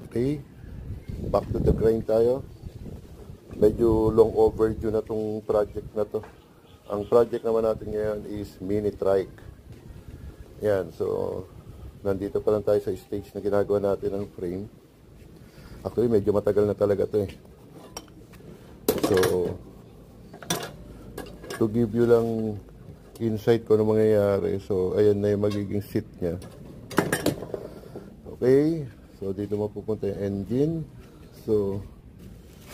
Okay, back to the grind tayo. Medyo long overdue na tong project na to. Ang project naman natin ngayon is mini trike. Yan, so nandito pa lang tayo sa stage na ginagawa natin ng frame. Actually, medyo matagal na talaga to eh. So, to give you lang insight ko ano mangyayari. So, ayan na yung magiging seat niya. Okay, so dito mapupunta yung engine. So,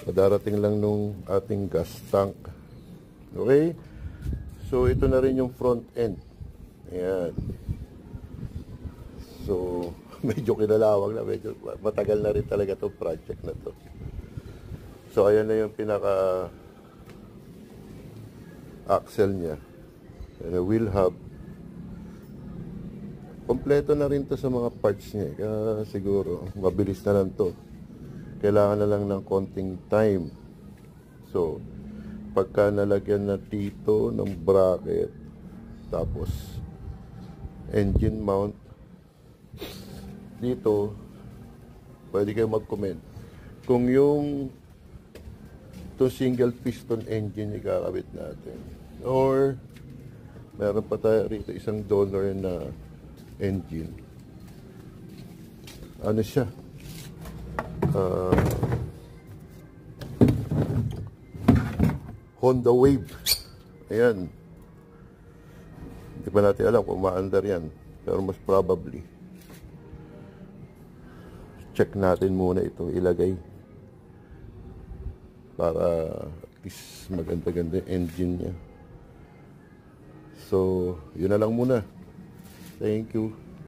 darating lang nung ating gas tank. Okay, so ito na rin yung front end. Ayan. So, medyo kinalawag na, medyo matagal na rin talaga itong project na to. So, ayan na yung pinaka axle niya. And a wheel hub. Kompleto na rin to sa mga parts niya. Kaya siguro, mabilis na lang to. Kailangan na lang ng konting time. So, pagka nalagyan na dito ng bracket, tapos engine mount, dito, pwede kayo mag-comment. Kung yung to single piston engine ikakabit natin, or meron pa tayo rito isang donor na engine. Ano siya? Honda Wave. Ayan. Hindi pa natin alam kung ma-under yan. Pero mas probably. Check natin muna ito. Ilagay. Para at least maganda-ganda yung engine niya. So, yun na lang muna. Thank you.